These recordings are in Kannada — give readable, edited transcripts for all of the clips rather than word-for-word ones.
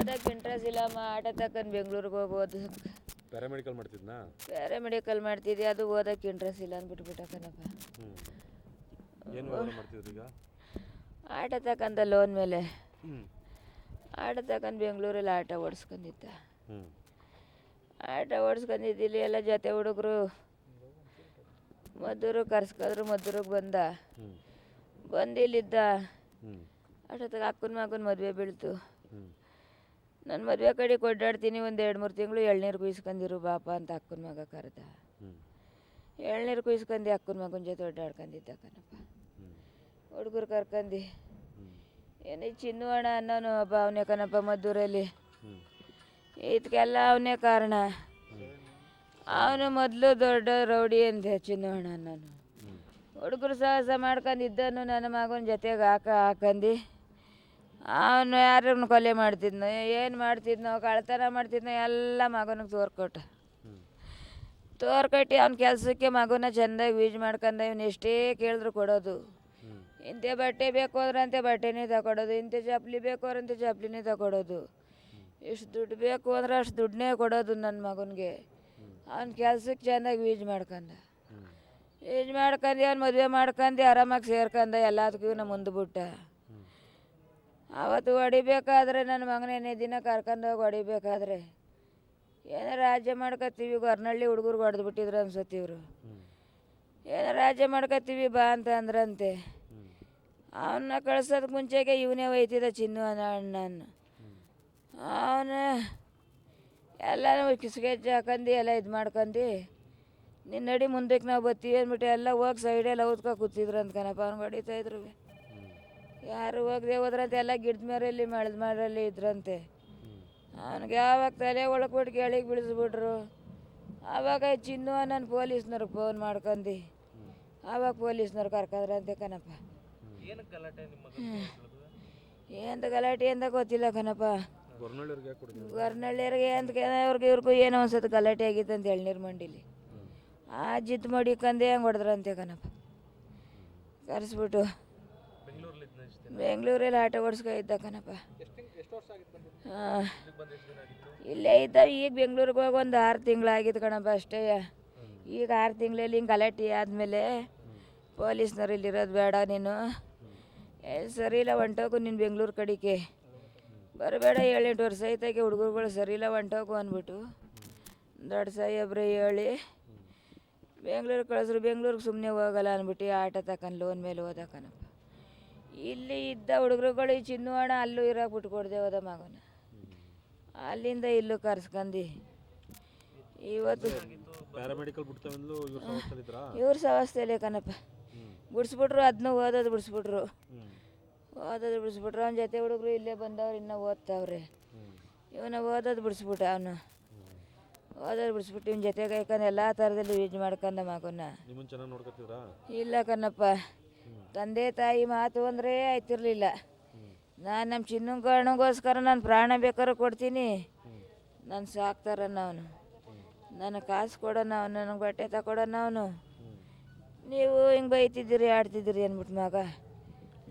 ಓದಕ್ಕೆ ಇಂಟ್ರೆಸ್ಟ್ ಇಲ್ಲಮ್ಮ. ಆಟ ತಕೊಂಡು ಬೆಂಗ್ಳೂರಿಗೆ ಹೋಗಿ ಓದಕ್ಕೆ. ಪ್ಯಾರಾಮೆಡಿಕಲ್ ಮಾಡ್ತಿದ್ನಾ? ಪ್ಯಾರಾಮೆಡಿಕಲ್ ಮಾಡ್ತಿದ್ದೆ, ಅದು ಓದಕ್ಕೆ ಇಂಟ್ರೆಸ್ಟ್ ಇಲ್ಲ ಅಂದ್ಬಿಟ್ಬಿಟ್ಟ ಕಣಪ್ಪ. ಏನು ವ್ಯವಹಾರ ಮಾಡ್ತಿದ್ರಿ ಈಗ? ಆಟ ತಗೊಂಡ ಲೋನ್ ಮೇಲೆ ಹ್ಞೂ ಆಟ ತಗೊಂಡು ಬೆಂಗಳೂರಲ್ಲಿ ಆಟ ಓಡಿಸ್ಕೊಂಡಿದ್ದ. ಹ್ಞೂ ಆಟ ಓಡಿಸ್ಕೊಂಡಿದ್ದಿಲ್ಲಿ ಎಲ್ಲ ಜೊತೆ ಹುಡುಗರು ಮದ್ದೂರು ಕರ್ಸ್ಕೊಂಡ್ರು. ಮದ್ದೂರಿಗೆ ಹ್ಞೂ ಬಂದು ಇಲ್ಲಿದ್ದ. ಹ್ಞೂ ಅಷ್ಟೊತ್ತಿಗೆ ಅಕ್ಕನ ಮಗನ ಮದುವೆ ಬೀಳ್ತು. ಹ್ಞೂ ನಾನು ಮದುವೆ ಕಡೆ ಕೊಡ್ಡಾಡ್ತೀನಿ, ಒಂದು 2-3 ತಿಂಗಳು ಎಳ್ನೀರು ಕುಯ್ಸ್ಕೊಂಡಿರು ಬಾಪ ಅಂತ ಅಕ್ಕನ ಮಗ ಕರೆದ. ಹ್ಞೂ ಎಳ್ನೀರು ಕುಯ್ಸ್ಕೊಂಡು ಅಕ್ಕನ ಮಗನ ಜೊತೆ ಒಡ್ಡಾಡ್ಕೊಂಡಿದ್ದ ಕಣಪ್ಪ. ಹ್ಞೂ ಹುಡುಗರು ಕರ್ಕಂಡು ಹ್ಞೂ ಏನೇ ಚಿನ್ನು ಅಣ್ಣ ಅನ್ನೋನು ಒಬ್ಬ ಅವನೇ ಕಣಪ್ಪ ಮದ್ದೂರಲ್ಲಿ. ಹ್ಞೂ ಇದಕ್ಕೆಲ್ಲ ಅವನೇ ಕಾರಣ. ಅವನು ಮೊದಲು ದೊಡ್ಡ ರೌಡಿ ಅಂದೆ ಚಿನ್ನು ಅಣ್ಣ ಅನ್ನೋನು. ಹ್ಞೂ ಹುಡುಗರು ಸಾಹಸ ಮಾಡ್ಕೊಂಡಿದ್ದನು ನನ್ನ ಮಗನ ಜೊತೆಗೆ ಹಾಕಂದು ಅವನು ಯಾರನ್ನು ಕೊಲೆ ಮಾಡ್ತಿದ್ನೋ ಏನು ಮಾಡ್ತಿದ್ನೋ ಕಳ್ತನ ಮಾಡ್ತಿದ್ನೋ ಎಲ್ಲ ಮಗನಿಗೆ ತೋರ್ಕೊಟ್ಟ. ಹ್ಞೂ ತೋರ್ಕಟ್ಟಿ ಅವ್ನ ಕೆಲಸಕ್ಕೆ ಮಗುನ ಚೆಂದಾಗಿ ಯೂಸ್ ಮಾಡ್ಕೊಂಡು ಇವನು ಎಷ್ಟೇ ಕೇಳಿದ್ರು ಕೊಡೋದು. ಹ್ಞೂ ಇಂಥ ಬಟ್ಟೆ ಬೇಕು ಅಂದ್ರಂತೆ ಬಟ್ಟೆನೇ ತಗೊಡೋದು, ಇಂಥ ಚಪ್ಪಲಿ ಬೇಕು ಅಂದ್ರಂತೆ ಚಪ್ಪಲಿನೇ ತಗೊಡೋದು, ಇಷ್ಟು ದುಡ್ಡು ಬೇಕು ಅಂದ್ರೆ ಅಷ್ಟು ದುಡ್ಡನ್ನೇ ಕೊಡೋದು ನನ್ನ ಮಗನಿಗೆ. ಅವ್ನ ಕೆಲ್ಸಕ್ಕೆ ಚೆಂದಾಗಿ ಯೂಸ್ ಮಾಡ್ಕೊಂಡ. ಯೂಸ್ ಮಾಡ್ಕೊಂಡು ಅವ್ನು ಮದುವೆ ಮಾಡ್ಕೊಂಡು ಆರಾಮಾಗಿ ಸೇರ್ಕೊಂಡ. ಎಲ್ಲದಕ್ಕೂ ಇವನು ಮುಂದೆ ಬಿಟ್ಟ. ಅವತ್ತು ಹೊಡಿಬೇಕಾದ್ರೆ ನನ್ನ ಮಗನೇನೇ ದಿನ ಕರ್ಕೊಂಡೋಗಿ ಹೊಡಿಬೇಕಾದ್ರೆ ಏನೋ ರಾಜ್ಯ ಮಾಡ್ಕೊತೀವಿ, ಹೊರ್ನಳ್ಳಿ ಹುಡುಗರು ಹೊಡೆದು ಬಿಟ್ಟಿದ್ರು ಅನ್ಸತ್ತೆ ಇವರು. ಏನೋ ರಾಜ್ಯ ಮಾಡ್ಕೊತೀವಿ ಬಾ ಅಂತ ಅಂದ್ರಂತೆ. ಅವನ್ನ ಕಳ್ಸೋದಕ್ಕೆ ಮುಂಚೆಗೆ ಇವನೇ ಒಯ್ತಿದ್ದ ಚಿನ್ನು ಅನ್ನೋ ಅಣ್ಣನ. ಅವನು ಎಲ್ಲನೂ ಕಿಸ್ಗೆಜ್ಜೆ ಹಾಕಂಡು ಎಲ್ಲ ಇದು ಮಾಡ್ಕೊಂಡು ನಿನ್ನ ನಡಿ ಮುಂದಕ್ಕೆ ನಾವು ಬರ್ತೀವಿ ಅಂದ್ಬಿಟ್ಟು ಎಲ್ಲ ಹೋಗಿ ಸೈಡೆಲ್ಲ ಊದ್ಕೊ ಕೂತಿದ್ರು ಅಂತ ಕಣಪ್ಪ. ಅವ್ನಿಗೆ ಹೊಡಿತಾಯಿದ್ರು. ಯಾರು ಹೋಗದೆ ಹೋದ್ರಂತೆ, ಎಲ್ಲ ಗಿಡದ ಮರಲ್ಲಿ ಮಳದ ಮರಲ್ಲಿ ಇದ್ರಂತೆ. ಅವನಿಗೆ ಯಾವಾಗ ತಲೆ ಒಳಗ್ಬಿಟ್ಟು ಕೆಳಗೆ ಬೀಳಿಸ್ಬಿಟ್ರು. ಆವಾಗ ಚಿನ್ನು ನನ್ನ ಪೊಲೀಸ್ನವ್ರಿಗೆ ಫೋನ್ ಮಾಡ್ಕೊಂಡು ಆವಾಗ ಪೊಲೀಸ್ನವ್ರು ಕರ್ಕೊಂಡ್ರಂತೆ ಕಣಪ್ಪ. ಎಂತ ಗಲಾಟೆ ಅಂತ ಗೊತ್ತಿಲ್ಲ ಕಣಪ್ಪ. ಗೊರ್ನಳ್ಳಿಯವ್ರಿಗೆ ಅಂತ ಇವ್ರಿಗೂ ಏನೋ ಅನ್ಸತ್ತೆ ಗಲಾಟೆ ಆಗಿತ್ತು ಅಂತ ಎಳ್ನೀರು ಮಂಡಿಲಿ. ಆ ಜಿದ್ದು ಮಡಿಕಂದೆ ಹಂಗೆ ಹೊಡೆದ್ರಂತೆ ಕಣಪ್ಪ. ಕರೆಸ್ಬಿಟ್ಟು ಬೆಂಗಳೂರಲ್ಲಿ ಆಟ ಓಡಿಸ್ಕೊ ಇದ್ದ ಕಣಪ್ಪ. ಹಾಂ ಇಲ್ಲೇ ಇದ್ದ. ಈಗ ಬೆಂಗ್ಳೂರಿಗೆ ಹೋಗಿ ಒಂದು 6 ತಿಂಗಳಾಗಿತ್ತು ಕಣಪ್ಪ ಅಷ್ಟೇ. ಈಗ 6 ತಿಂಗಳಲ್ಲಿ ಹಿಂಗೆ ಗಲಾಟೆ ಆದಮೇಲೆ ಪೊಲೀಸ್ನವ್ರು ಇಲ್ಲಿರೋದು ಬೇಡ ನೀನು, ಸರಿ ಇಲ್ಲ ಹೊಂಟೋಗು ನೀನು ಬೆಂಗಳೂರು ಕಡೆಗೆ ಬರಬೇಡ, 7-8 ವರ್ಷ ಐತಾಗೆ ಹುಡುಗರುಗಳು ಸರಿ ಇಲ್ಲ ಹೊಂಟೋಗು ಅಂದ್ಬಿಟ್ಟು ದೊಡ್ಡ ಸಾಹೇಬ್ರೆ ಹೇಳಿ ಬೆಂಗ್ಳೂರಿಗೆ ಕಳಿಸ್ರು. ಬೆಂಗ್ಳೂರಿಗೆ ಸುಮ್ಮನೆ ಹೋಗಲ್ಲ ಅಂದ್ಬಿಟ್ಟು ಆಟ ತಕೊಂಡು ಲೋನ್ ಮೇಲೆ ಹೋದ ಕಣಪ್ಪ. ಇಲ್ಲಿ ಇದ್ದ ಹುಡುಗರುಗಳು ಈ ಚಿನ್ನು ಹಣ ಅಲ್ಲೂ ಇರೋಕೆ ಬಿಟ್ಕೊಡ್ದೆ ಹೋದ ಮಗನ. ಅಲ್ಲಿಂದ ಇಲ್ಲೂ ಕರ್ಸ್ಕೊಂಡು ಇವತ್ತು ಪ್ಯಾರಾಮೆಡಿಕಲ್ ಇವ್ರ ಸಮಸ್ಯೆಲೆ ಕಣಪ್ಪ. ಬಿಡಿಸ್ಬಿಟ್ರು, ಅದನ್ನೂ ಓದೋದು ಬಿಡಿಸ್ಬಿಟ್ರು. ಅವನ ಜೊತೆ ಹುಡುಗರು ಇಲ್ಲೇ ಬಂದವ್ರು ಇನ್ನೂ ಓದ್ತಾವ್ರೆ. ಇವನ ಓದೋದು ಬಿಡಿಸ್ಬಿಟ್ಟ. ಅವನು ಓದೋದು ಬಿಡಿಸ್ಬಿಟ್ಟು ಇವನ ಜೊತೆಗೆ ಯಾಕಂದ್ರೆ ಎಲ್ಲ ಥರದಲ್ಲಿ ಯೂಸ್ ಮಾಡ್ಕೊಂಡ ಮಗನ. ಇಲ್ಲ ಕಣಪ್ಪ, ತಂದೆ ತಾಯಿ ಮಾತು ಅಂದರೆ ಆಯ್ತಿರ್ಲಿಲ್ಲ. ನಾನು ನಮ್ಮ ಚಿನ್ನ ಕಣ್ಣಗೋಸ್ಕರ ನಾನು ಪ್ರಾಣ ಬೇಕಾದ್ರೂ ಕೊಡ್ತೀನಿ, ನಾನು ಸಾಕ್ತಾರನ್ನ ಅವನು, ನನಗೆ ಕಾಸು ಕೊಡೋಣ ಅವನು, ನನಗೆ ಬಟ್ಟೆ ತಗೊಡೋಣ ಅವನು. ನೀವು ಹಿಂಗೆ ಬೈತಿದ್ದೀರಿ ಆಡ್ತಿದ್ದೀರಿ ಅಂದ್ಬಿಟ್ಟು ಮಗ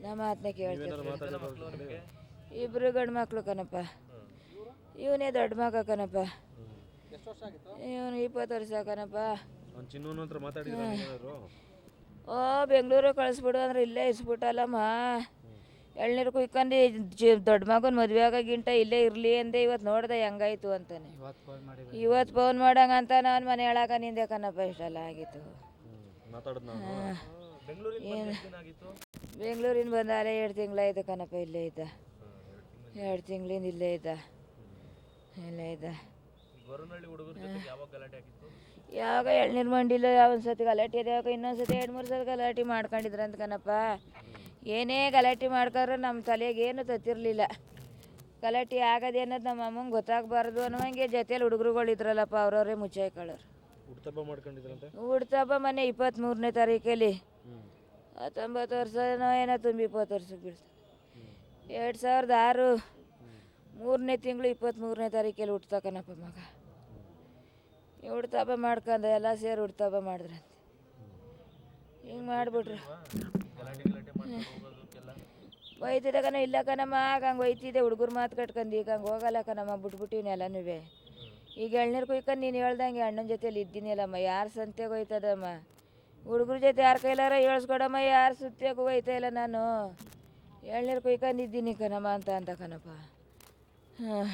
ನಮ್ಮ ಮಾತನ್ನ ಕೇಳ್ತಿರ್ತೀರಿ. 2 ಗಂಡು ಮಕ್ಕಳು ಕಣಪ್ಪ. ಇವನೇ ದೊಡ್ಡ ಮಗ ಕಣಪ್ಪ. ಇವನು 20 ವರ್ಷ ಕಣಪ್ಪ. ಓ ಬೆಂಗಳೂರಿಗೆ ಕಳಿಸ್ಬಿಡು ಅಂದ್ರೆ ಇಲ್ಲೇ ಇಸ್ಬಿಟ್ಟಲ್ಲಮ್ಮ. ಎಳ್ನೀರು ಕುಯ್ಕೊಂಡು ದೊಡ್ಡ ಮಗನ ಮದುವೆ ಆಗೋಗಿಂಟ ಇಲ್ಲೇ ಇರಲಿ ಅಂದೆ. ಇವತ್ತು ನೋಡ್ದೆ ಹೆಂಗಾಯ್ತು ಅಂತಾನೆ. ಇವತ್ತು ಫೋನ್ ಮಾಡಂಗಂತ ನಾನು ಮನೆ ಹೇಳಾಕ ನಿಂದೆ ಕಣಪ್ಪ. ಇಷ್ಟೆಲ್ಲ ಆಗಿತ್ತು. ಬೆಂಗಳೂರಿನ ಬಂದಾರೆ 2 ತಿಂಗಳಾಯ್ತು ಕಣಪ್ಪ. ಇಲ್ಲೇ ಇದ್ದ 2 ತಿಂಗಳಿಂದ ಇಲ್ಲೇ ಇದ್ದ. ಯಾವಾಗ ಎಳ್ನೀರು ಮಂಡಿಲ್ಲ ಒಂದು ಸತಿ ಗಲಾಟೆ ಇದೆ, ಇನ್ನೊಂದು ಸತಿ 2-3 ಸತಿ ಗಲಾಟೆ ಮಾಡ್ಕೊಂಡಿದ್ರಂತ ಕಣಪ್ಪ. ಏನೇ ಗಲಾಟೆ ಮಾಡ್ಕೊಂಡ್ರು ನಮ್ಮ ತಲೆಗೆ ಏನು ತತ್ತಿರಲಿಲ್ಲ. ಗಲಾಟೆ ಆಗೋದು ಅನ್ನೋದು ನಮ್ಮ ಅಮ್ಮಂಗೆ ಗೊತ್ತಾಗಬಾರ್ದು ಅನ್ನೋಂಗೆ ಜೊತೆಲಿ ಹುಡುಗರುಗಳು ಇದ್ರಲ್ಲಪ್ಪ, ಅವ್ರವರೇ ಮುಚ್ಚಾಯ್ಕೊಳ್ಳೋರು. ಹುಡ್ತಬ್ಬ ಮೊನ್ನೆ 23ನೇ ತಾರೀಕಲ್ಲಿ 19 ವರ್ಷನೋ ಏನೋ ತುಂಬಿ 20 ವರ್ಷಕ್ಕೆ ಬೀಳ್ತಾರೆ. 2006 3ನೇ ತಿಂಗಳು 23ನೇ ತಾರೀಕಲ್ಲಿ ಹುಡ್ತಕನಪ್ಪ ಮಗ. ಹುಡ್ತಬ್ಬ ಮಾಡ್ಕೊಂಡ ಎಲ್ಲ ಸೇರಿ ಹುಡ್ತಬ್ಬ ಮಾಡಿದ್ರಂತೆ. ಹಿಂಗೆ ಮಾಡಿಬಿಟ್ರು. ಒಯ್ತಿದ್ದೆ ಕಣ ಇಲ್ಲ ಕಣಮ್ಮ ಆಗ ಹಂಗೆ ಒಯ್ತಿದ್ದೆ ಹುಡುಗರು ಮಾತು ಕಟ್ಕೊಂಡು ಈಗ ಹಂಗೆ ಹೋಗಲ್ಲ ಕಣಮ್ಮ ಬಿಟ್ಬಿಟ್ಟಿವ್ನಿ ಎಲ್ಲನೂ. ಈಗ ಎಳ್ನೀರು ಕುಯ್ಕೊಂಡು ನೀನು ಹೇಳ್ದಂಗೆ ಅಣ್ಣನ ಜೊತೆಲಿ ಇದ್ದೀನಲ್ಲಮ್ಮ, ಯಾರು ಸಂತೆಗೆ ಹೋಯ್ತದಮ್ಮ ಹುಡುಗ್ರ ಜೊತೆ ಯಾರ ಕೈಲಾರ ಹೇಳ್ಸ್ಕೊಡಮ್ಮ, ಯಾರು ಸುತ್ತಿಯಾಗೂ ಹೋಯ್ತಾ ಇಲ್ಲ ನಾನು, ಎಳ್ನೀರು ಕುಯ್ಕೊಂಡಿದ್ದೀನಿ ಕಣಮ್ಮ ಅಂತ ಕಣಪ್ಪ. ಹಾಂ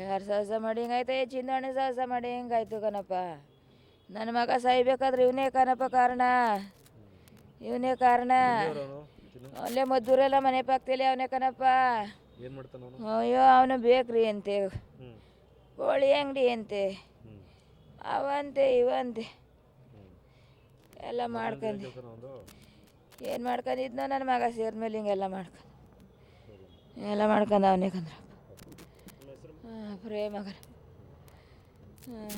ಯಾರು ಸಾಹಸ ಮಾಡಿ ಹಿಂಗಾಯ್ತು, ಚಿನ್ನಣ್ಣ ಸಾಹಸ ಮಾಡಿ ಹಿಂಗಾಯ್ತು ಕಣಪ್ಪ. ನನ್ನ ಮಗ ಸಾಯ್ಬೇಕಾದ್ರೆ ಇವನೇ ಕಣಪ್ಪ ಕಾರಣ, ಇವನೇ ಕಾರಣ. ಅಲ್ಲೇ ಮದ್ದೂರೆಲ್ಲ ಮನೆ ಪಕ್ಕದಲ್ಲಿ ಅವನೇ ಕಣಪ್ಪ. ಏನು ಮಾಡ್ತಾನೆ ಅವನು? ಅಯ್ಯೋ ಅವನು ಬೇಕ್ರಿ ಅಂತೆ, ಕೋಳಿ ಅಂಗಡಿ ಅಂತೆ, ಅವಂತೆ ಇವಂತೆ ಎಲ್ಲ ಮಾಡ್ಕೊಂಡು ಏನು ಮಾಡ್ಕೊಂಡಿದ್ನೋ ನನ್ನ ಮಗ ಸೇರಿದ್ಮೇಲೆ ಹಿಂಗೆಲ್ಲ ಮಾಡ್ಕೊಂಡು ಅವನೇ ಕಂದ್ರಪ್ಪ. ಹಾಂ ಪ್ರೇಮಗರ. ಹಾಂ